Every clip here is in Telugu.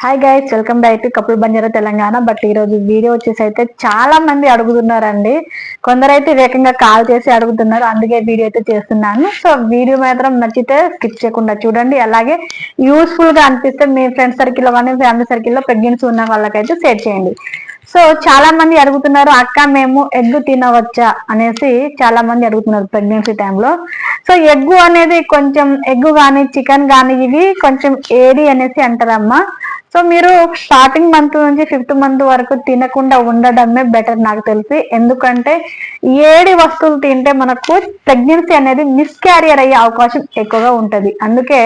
Hi guys, welcome back to couple Banjara Telangana. But ఈ రోజు వీడియో వచ్చేసి అయితే చాలా మంది అడుగుతున్నారండి. కొందరైతే వేగంగా కాల్ చేసి అడుగుతున్నారు, అందుకే వీడియో అయితే చేస్తున్నాను. సో వీడియో మాత్రం నచ్చితే స్కిప్ చేయకుండా చూడండి. అలాగే యూస్ఫుల్ గా అనిపిస్తే మీ ఫ్రెండ్స్ సర్కిల్ కానీ ఫ్యామిలీ సర్కిల్లో ప్రెగ్నెన్సీ ఉన్న వాళ్ళకైతే షేర్ చేయండి. సో చాలా మంది అడుగుతున్నారు, అక్క మేము ఎగ్ తినవచ్చా అనేసి చాలా మంది అడుగుతున్నారు ప్రెగ్నెన్సీ టైంలో. సో ఎగ్ అనేది కొంచెం ఎగ్ కానీ చికెన్ కానీ ఇవి కొంచెం ఏడి అనేసి అంటారమ్మా. సో మీరు స్టార్టింగ్ మంత్ నుంచి ఫిఫ్త్ మంత్ వరకు తినకుండా ఉండడమే బెటర్ నాకు తెలిసి. ఎందుకంటే ఏడి వస్తువులు తింటే మనకు ప్రెగ్నెన్సీ అనేది మిస్క్యారియర్ అయ్యే అవకాశం ఎక్కువగా ఉంటది. అందుకే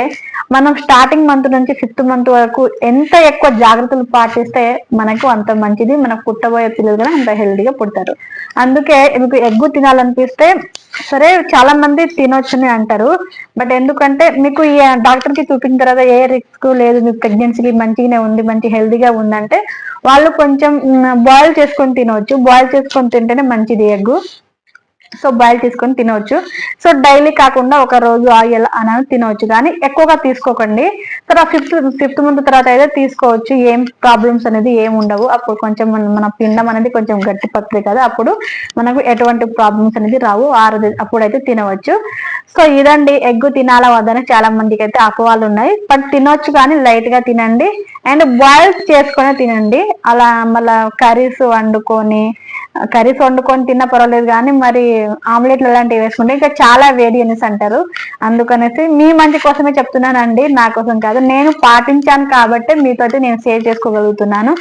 మనం స్టార్టింగ్ మంత్ నుంచి ఫిఫ్త్ మంత్ వరకు ఎంత ఎక్కువ జాగ్రత్తలు పాటిస్తే మనకు అంత మంచిది. మనకు పుట్టబోయే పిల్లలు కూడా అంత హెల్తీగా పుడతారు. అందుకే మీకు ఎగ్గు తినాలనిపిస్తే సరే, చాలా మంది తినొచ్చని అంటారు. బట్ ఎందుకంటే మీకు ఈ డాక్టర్ కి చూపించిన తర్వాత ఏ రిస్క్ లేదు, మీకు ప్రెగ్నెన్సీ మంచిగానే ఉంది, మంచి హెల్తీగా ఉందంటే వాళ్ళు కొంచెం బాయిల్ చేసుకొని తినవచ్చు. బాయిల్ చేసుకొని తింటేనే మంచిది ఎగ్. సో బాయిల్ చేసుకొని తినవచ్చు. సో డైలీ కాకుండా ఒక రోజు ఆయిల్ అనేది తినవచ్చు, కానీ ఎక్కువగా తీసుకోకండి. తర్వాత ఫిఫ్త్ మంత్ తర్వాత అయితే తీసుకోవచ్చు. ఏం ప్రాబ్లమ్స్ అనేది ఏమి ఉండవు. అప్పుడు కొంచెం మన పిండం అనేది కొంచెం గట్టి పడుతుంది కదా, అప్పుడు మనకు ఎటువంటి ప్రాబ్లమ్స్ అనేది రావు. అప్పుడైతే తినవచ్చు. సో ఇదండి, ఎగ్ తినాలా వద్దని చాలా మందికి అయితే అపోహలు ఉన్నాయి. బట్ తినొచ్చు, కానీ లైట్ గా తినండి. అండ్ బాయిల్ చేసుకొని తినండి. అలా మళ్ళీ కర్రీస్ వండుకొని తిన్నా పర్వాలేదు, కానీ మరి ఆమ్లెట్లు అలాంటివి వేసుకుంటే ఇంకా చాలా వేడి అనేసి అంటారు. అందుకనేసి మీ మంచి కోసమే చెప్తున్నానండి, నా కోసం కాదు. నేను పాటించాను కాబట్టి మీతో నేను షేర్ చేసుకోగలుగుతున్నాను.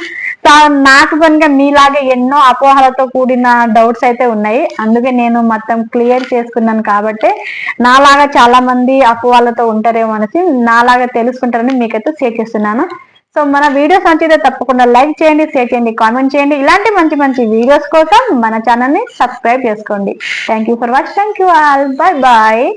నాకు కనుక మీలాగే ఎన్నో అపోహలతో కూడిన డౌట్స్ అయితే ఉన్నాయి. అందుకే నేను మొత్తం క్లియర్ చేసుకున్నాను. కాబట్టి నాలాగా చాలా మంది అపోహలతో ఉంటారేమో అనేసి, నాలాగా తెలుసుకుంటారని మీకైతే షేర్ చేస్తున్నాను. సో మన వీడియోస్ నచ్చితే తప్పకుండా లైక్ చేయండి, షేర్ చేయండి, కామెంట్ చేయండి. ఇలాంటి మంచి మంచి వీడియోస్ కోసం మన ఛానల్ ని సబ్స్క్రైబ్ చేసుకోండి. Thank you for watching. Thank you all. Bye bye.